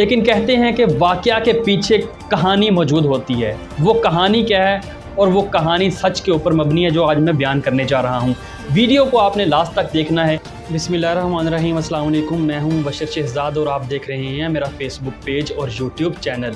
लेकिन कहते हैं कि वाक़या के पीछे कहानी मौजूद होती है। वो कहानी क्या है और वो कहानी सच के ऊपर मबनी है जो आज मैं बयान करने जा रहा हूँ। वीडियो को आपने लास्ट तक देखना है। बिस्मिल्लाहिर्रहमानिर्रहीम, अस्सलाम वालेकुम। मैं हूँ बशर शहजाद और आप देख रहे हैं मेरा फेसबुक पेज और यूट्यूब चैनल।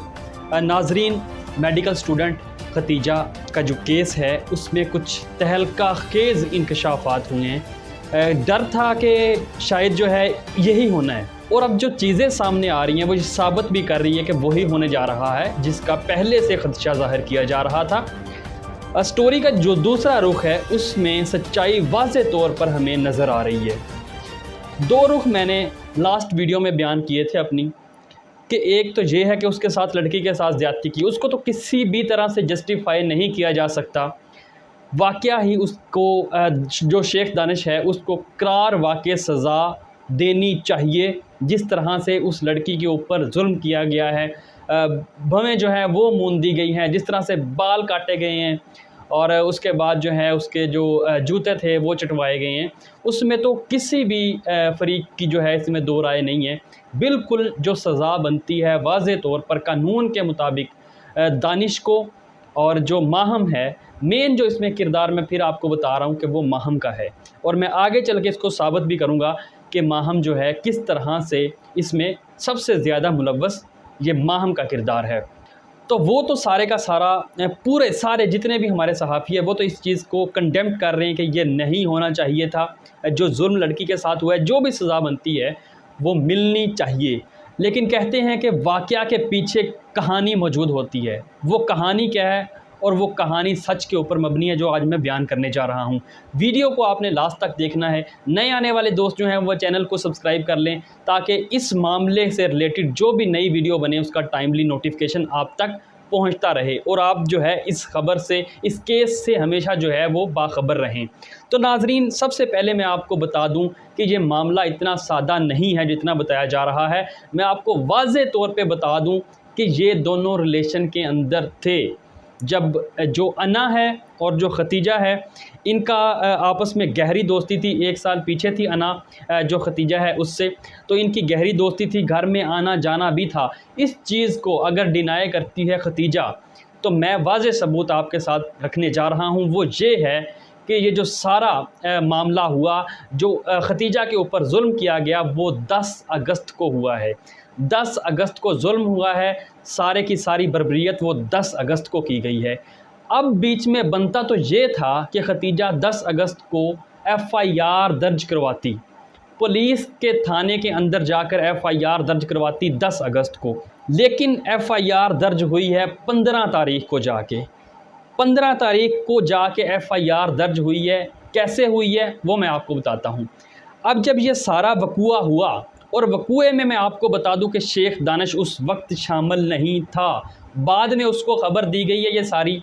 नाजरीन, मेडिकल स्टूडेंट खतीजा का जो केस है उसमें कुछ तहलका खेज़ इंकशाफात हुए हैं। डर था कि शायद जो है यही होना है, और अब जो चीज़ें सामने आ रही हैं वो साबित भी कर रही है कि वही होने जा रहा है जिसका पहले से खदशा ज़ाहिर किया जा रहा था। स्टोरी का जो दूसरा रुख है उसमें सच्चाई वाज़ेह तौर पर हमें नज़र आ रही है। दो रुख मैंने लास्ट वीडियो में बयान किए थे अपनी, कि एक तो ये है कि उसके साथ लड़की के साथ ज़्यादती की, उसको तो किसी भी तरह से जस्टिफाई नहीं किया जा सकता। वाक़या ही उसको जो शेख दानिश है उसको करार वाक़ई सज़ा देनी चाहिए। जिस तरह से उस लड़की के ऊपर जुल्म किया गया है, भवें जो हैं वो मूंद दी गई हैं, जिस तरह से बाल काटे गए हैं और उसके बाद जो है उसके जो जूते थे वो चटवाए गए हैं, उसमें तो किसी भी फरीक की जो है इसमें दो राय नहीं है। बिल्कुल जो सज़ा बनती है वाज़ेह तौर पर कानून के मुताबिक दानिश को, और जो माहम है मेन जो इसमें किरदार मैं फिर आपको बता रहा हूँ कि वो माहम का है, और मैं आगे चल के इसको साबित भी करूँगा कि माहम जो है किस तरह से इसमें सबसे ज़्यादा मुलव्वस ये माहम का किरदार है। तो वो तो सारे का सारा पूरे सारे जितने भी हमारे सहाफ़ी है वो तो इस चीज़ को कंडेम कर रहे हैं कि ये नहीं होना चाहिए था। जो जुल्म लड़की के साथ हुआ है, जो भी सज़ा बनती है वो मिलनी चाहिए। लेकिन कहते हैं कि वाक़या के पीछे कहानी मौजूद होती है। वो कहानी क्या है और वो कहानी सच के ऊपर मबनी है जो आज मैं बयान करने जा रहा हूँ। वीडियो को आपने लास्ट तक देखना है। नए आने वाले दोस्त जो हैं वो चैनल को सब्सक्राइब कर लें ताकि इस मामले से रिलेटेड जो भी नई वीडियो बने उसका टाइमली नोटिफिकेशन आप तक पहुंचता रहे, और आप जो है इस खबर से, इस केस से हमेशा जो है वो बाखबर रहें। तो नाजरीन, सबसे पहले मैं आपको बता दूं कि ये मामला इतना सादा नहीं है जितना बताया जा रहा है। मैं आपको वाज़ेह तौर पे बता दूं कि ये दोनों रिलेशन के अंदर थे। जब जो अना है और जो खतीजा है इनका आपस में गहरी दोस्ती थी। 1 साल पीछे थी अना जो खतीजा है उससे, तो इनकी गहरी दोस्ती थी, घर में आना जाना भी था। इस चीज़ को अगर डिनाई करती है खतीजा तो मैं वाज़ेह सबूत आपके साथ रखने जा रहा हूँ। वो ये है कि ये जो सारा मामला हुआ, जो खतीजा के ऊपर जुल्म किया गया, वो 10 अगस्त को हुआ है। 10 अगस्त को जुल्म हुआ है। सारे की सारी बर्बरियत वो 10 अगस्त को की गई है। अब बीच में बनता तो ये था कि खतीजा 10 अगस्त को FIR दर्ज करवाती, पुलिस के थाने के अंदर जाकर FIR दर्ज करवाती 10 अगस्त को। लेकिन FIR दर्ज हुई है 15 तारीख को जाके। 15 तारीख को जाके FIR दर्ज हुई है। कैसे हुई है वो मैं आपको बताता हूँ। अब जब ये सारा वकूआ हुआ, और वकूए में मैं आपको बता दूं कि शेख दानिश उस वक्त शामिल नहीं था, बाद में उसको ख़बर दी गई है। ये सारी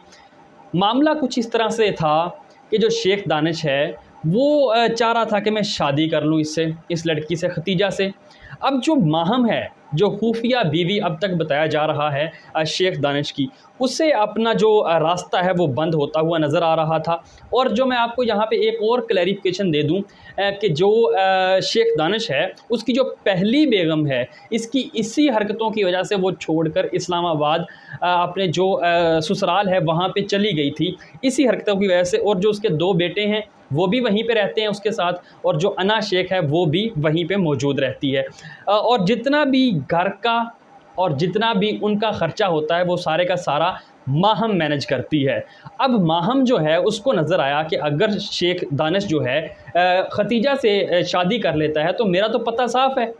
मामला कुछ इस तरह से था कि जो शेख दानिश है वो चाह रहा था कि मैं शादी कर लूँ इससे, इस लड़की से, खतीजा से। अब जो माहम है, जो खुफिया बीवी अब तक बताया जा रहा है शेख दानिश की, उससे अपना जो रास्ता है वो बंद होता हुआ नज़र आ रहा था। और जो मैं आपको यहाँ पे एक और क्लैरिफिकेशन दे दूँ कि जो शेख दानिश है उसकी जो पहली बेगम है, इसकी इसी हरकतों की वजह से वो छोड़कर इस्लामाबाद अपने जो ससुराल है वहाँ पे चली गई थी, इसी हरकतों की वजह से। और जो उसके 2 बेटे हैं वो भी वहीं पे रहते हैं उसके साथ, और जो अना शेख है वो भी वहीं पे मौजूद रहती है। और जितना भी घर का और जितना भी उनका ख़र्चा होता है वो सारे का सारा माहम मैनेज करती है। अब माहम जो है उसको नज़र आया कि अगर शेख दानिश जो है खतीजा से शादी कर लेता है तो मेरा तो पता साफ़ है,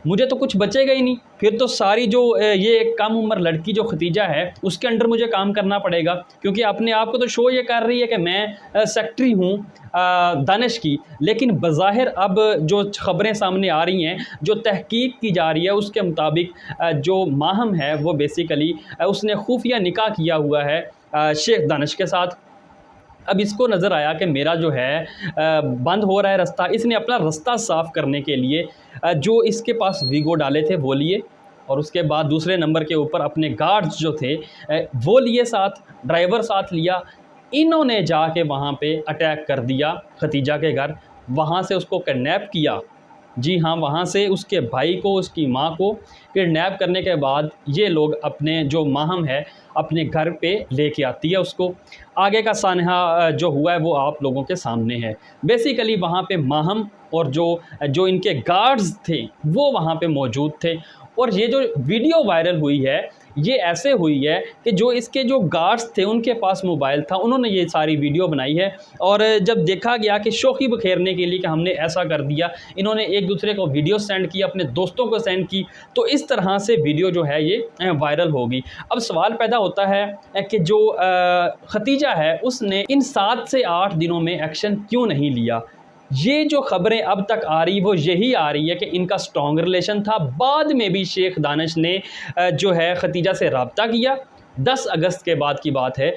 मुझे तो कुछ बचेगा ही नहीं। फिर तो सारी जो ये कम उम्र लड़की जो खतीजा है उसके अंडर मुझे काम करना पड़ेगा, क्योंकि अपने आप को तो शो ये कर रही है कि मैं सेक्रेटरी हूँ दानिश की। लेकिन बज़ाहिर अब जो ख़बरें सामने आ रही हैं, जो तहकीक की जा रही है, उसके मुताबिक जो माहम है वो बेसिकली उसने खुफिया निकाह किया हुआ है शेख दानिश के साथ। अब इसको नज़र आया कि मेरा जो है बंद हो रहा है रास्ता। इसने अपना रास्ता साफ़ करने के लिए जो इसके पास वीगो डाले थे वो लिए, और उसके बाद दूसरे नंबर के ऊपर अपने गार्ड्स जो थे वो लिए, साथ ड्राइवर साथ लिया। इन्होंने जाके वहाँ पे अटैक कर दिया खतीजा के घर, वहाँ से उसको किडनैप किया जी हाँ, वहाँ से उसके भाई को, उसकी माँ को किडनैप करने के बाद ये लोग अपने जो माहम है अपने घर पे लेके आती है उसको। आगे का सानहा जो हुआ है वो आप लोगों के सामने है। बेसिकली वहाँ पे माहम और जो इनके गार्ड्स थे वो वहाँ पे मौजूद थे। और ये जो वीडियो वायरल हुई है ये ऐसे हुई है कि जो इसके जो गार्ड्स थे उनके पास मोबाइल था, उन्होंने ये सारी वीडियो बनाई है। और जब देखा गया कि शोखी बखेरने के लिए कि हमने ऐसा कर दिया, इन्होंने एक दूसरे को वीडियो सेंड की, अपने दोस्तों को सेंड की, तो इस तरह से वीडियो जो है ये वायरल होगी। अब सवाल पैदा होता है कि जो खतीजा है उसने इन 7 से 8 दिनों में एक्शन क्यों नहीं लिया। ये जो ख़बरें अब तक आ रही वो यही आ रही है कि इनका स्ट्रॉन्ग रिलेशन था। बाद में भी शेख दानिश ने जो है खतीजा से रब्ता किया। 10 अगस्त के बाद की बात है,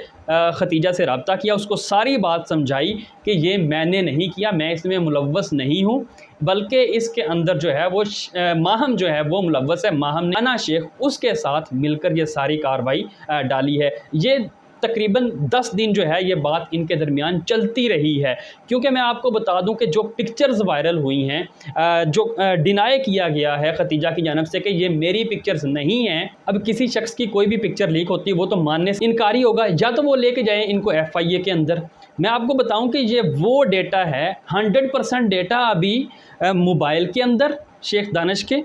खतीजा से रब्ता किया, उसको सारी बात समझाई कि ये मैंने नहीं किया, मैं इसमें मुलव्वस नहीं हूँ, बल्कि इसके अंदर जो है वो माहम जो है वो मुलव्वस है। माहम ने अना शेख उसके साथ मिलकर ये सारी कार्रवाई डाली है। ये तकरीबन 10 दिन जो है ये बात इनके दरमियान चलती रही है। क्योंकि मैं आपको बता दूं कि जो पिक्चर्स वायरल हुई हैं, जो डिनाई किया गया है खतीजा की जानब से कि ये मेरी पिक्चर्स नहीं हैं। अब किसी शख्स की कोई भी पिक्चर लीक होती है वो तो मानने से इनकारी होगा, या तो वो लेके जाएँ इनको FIA के अंदर। मैं आपको बताऊं कि ये वो डेटा है, 100% डेटा अभी मोबाइल के अंदर शेख दानिश के,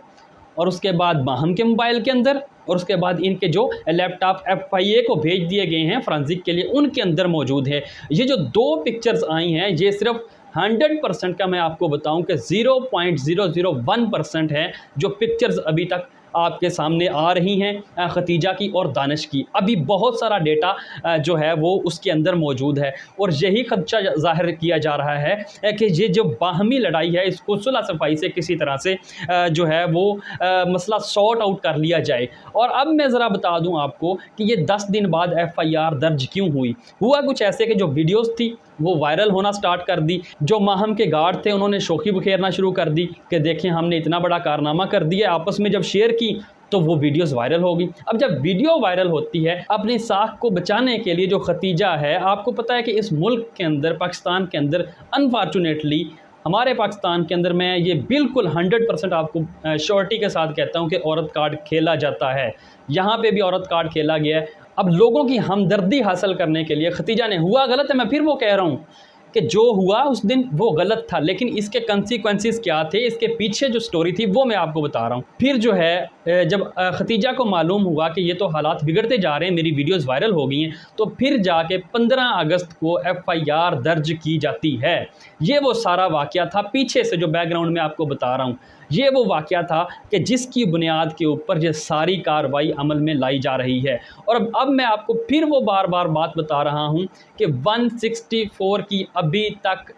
और उसके बाद माहम के मोबाइल के अंदर, और उसके बाद इनके जो लैपटॉप FIA को भेज दिए गए हैं फ्रांसिक के लिए उनके अंदर मौजूद है। ये जो 2 पिक्चर्स आई हैं ये सिर्फ 100% का मैं आपको बताऊं कि 0.001% है जो पिक्चर्स अभी तक आपके सामने आ रही हैं खतीजा की और दानिश की। अभी बहुत सारा डेटा जो है वो उसके अंदर मौजूद है, और यही खदशा ज़ाहिर किया जा रहा है कि ये जो बाहमी लड़ाई है इसको सुलह सफाई से किसी तरह से जो है वो मसला सॉर्ट आउट कर लिया जाए। और अब मैं ज़रा बता दूं आपको कि ये 10 दिन बाद FIR दर्ज क्यों हुई। हुआ कुछ ऐसे कि जो वीडियोज़ थी वो वायरल होना स्टार्ट कर दी। जो माहम के गार्ड थे उन्होंने शोखी बखेरना शुरू कर दी कि देखें हमने इतना बड़ा कारनामा कर दिया। आपस में जब शेयर की तो वो वीडियोस वायरल हो गई। अब जब वीडियो वायरल होती है, अपनी साख को बचाने के लिए जो खतीजा है, आपको पता है कि इस मुल्क के अंदर, पाकिस्तान के अंदर अनफॉर्चुनेटली हमारे पाकिस्तान के अंदर मैं ये बिल्कुल 100% आपको श्योरिटी के साथ कहता हूँ कि औरत कार्ड खेला जाता है। यहाँ पे भी औरत कार्ड खेला गया है। अब लोगों की हमदर्दी हासिल करने के लिए खतीजा ने, हुआ गलत है, मैं फिर वो कह रहा हूँ कि जो हुआ उस दिन वो गलत था, लेकिन इसके कंसिक्वेंसेस क्या थे, इसके पीछे जो स्टोरी थी वो मैं आपको बता रहा हूँ। फिर जो है जब खतीजा को मालूम हुआ कि ये तो हालात बिगड़ते जा रहे हैं, मेरी वीडियोस वायरल हो गई हैं, तो फिर जाके 15 अगस्त को FIR दर्ज की जाती है। ये वो सारा वाक़या था, पीछे से जो बैकग्राउंड में आपको बता रहा हूँ ये वो वाक़या था कि जिसकी बुनियाद के ऊपर ये सारी कार्रवाई अमल में लाई जा रही है। और अब मैं आपको फिर वो बार बार बात बता रहा हूँ कि 164 की अभी तक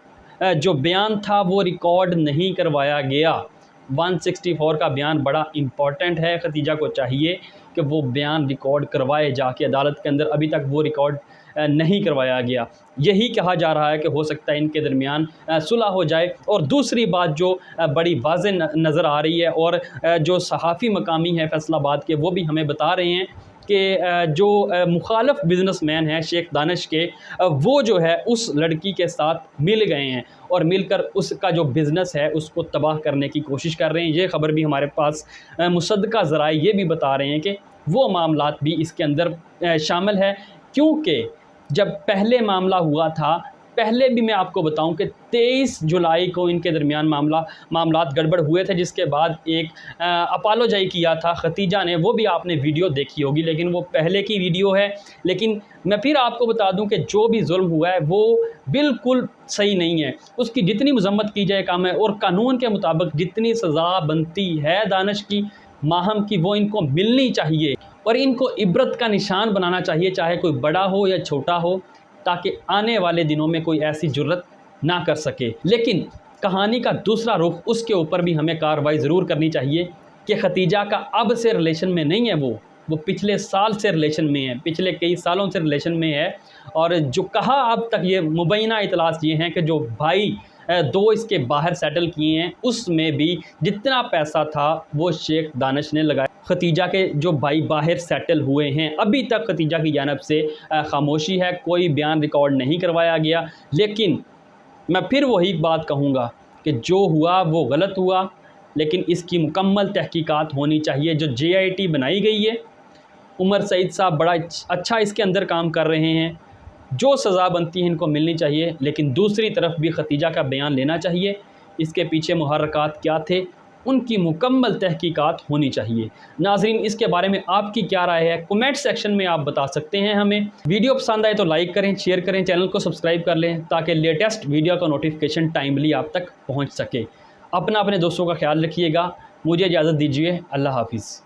जो बयान था वो रिकॉर्ड नहीं करवाया गया। 164 का बयान बड़ा इम्पॉर्टेंट है, खतीजा को चाहिए कि वो बयान रिकॉर्ड करवाए जाके अदालत के अंदर। अभी तक वो रिकॉर्ड नहीं करवाया गया। यही कहा जा रहा है कि हो सकता है इनके दरमियान सुलह हो जाए। और दूसरी बात जो बड़ी वाज़े नज़र आ रही है, और जो सहाफ़ी मकामी है फैसलाबाद के, वो भी हमें बता रहे हैं कि जो मुखालफ बिजनेसमैन है शेख दानिश के, वो जो है उस लड़की के साथ मिल गए हैं और मिलकर उसका जो बिज़नेस है उसको तबाह करने की कोशिश कर रहे हैं। ये ख़बर भी हमारे पास मुसद्दका ज़राए ये भी बता रहे हैं कि वो मामलात भी इसके अंदर शामिल है। क्योंकि जब पहले मामला हुआ था, पहले भी मैं आपको बताऊं कि 23 जुलाई को इनके दरमियान मामलात गड़बड़ हुए थे, जिसके बाद एक अपोलोजाई किया था खतीजा ने, वो भी आपने वीडियो देखी होगी, लेकिन वो पहले की वीडियो है। लेकिन मैं फिर आपको बता दूं कि जो भी जुल्म हुआ है वो बिल्कुल सही नहीं है, उसकी जितनी मजम्मत की जाए कम है, और कानून के मुताबिक जितनी सज़ा बनती है दानिश की, माहम की, वो इनको मिलनी चाहिए और इनको इबरत का निशान बनाना चाहिए, चाहे कोई बड़ा हो या छोटा हो, ताकि आने वाले दिनों में कोई ऐसी जुर्रत ना कर सके। लेकिन कहानी का दूसरा रुख, उसके ऊपर भी हमें कार्रवाई ज़रूर करनी चाहिए कि खतीजा का अब से रिलेशन में नहीं है, वो पिछले साल से रिलेशन में है, पिछले कई सालों से रिलेशन में है। और जो कहा अब तक ये मुबैना इतलात ये हैं कि जो भाई 2 इसके बाहर सेटल किए हैं, उसमें भी जितना पैसा था वो शेख दानिश ने लगाया। खतीजा के जो भाई बाहर सेटल हुए हैं, अभी तक खतीजा की जानब से खामोशी है, कोई बयान रिकॉर्ड नहीं करवाया गया। लेकिन मैं फिर वही बात कहूँगा कि जो हुआ वो गलत हुआ, लेकिन इसकी मुकम्मल तहकीकात होनी चाहिए। जो JIT बनाई गई है, उमर सईद साहब बड़ा अच्छा इसके अंदर काम कर रहे हैं, जो सज़ा बनती है इनको मिलनी चाहिए, लेकिन दूसरी तरफ भी खतीजा का बयान लेना चाहिए। इसके पीछे मुहर्रकात क्या थे, उनकी मुकम्मल तहकीकात होनी चाहिए। नाज़रीन, इसके बारे में आपकी क्या राय है, कमेंट सेक्शन में आप बता सकते हैं हमें। वीडियो पसंद आए तो लाइक करें, शेयर करें, चैनल को सब्सक्राइब कर लें ताकि लेटेस्ट वीडियो का नोटिफिकेशन टाइमली आप तक पहुँच सके। अपने दोस्तों का ख्याल रखिएगा। मुझे इजाज़त दीजिए। अल्लाह हाफिज़।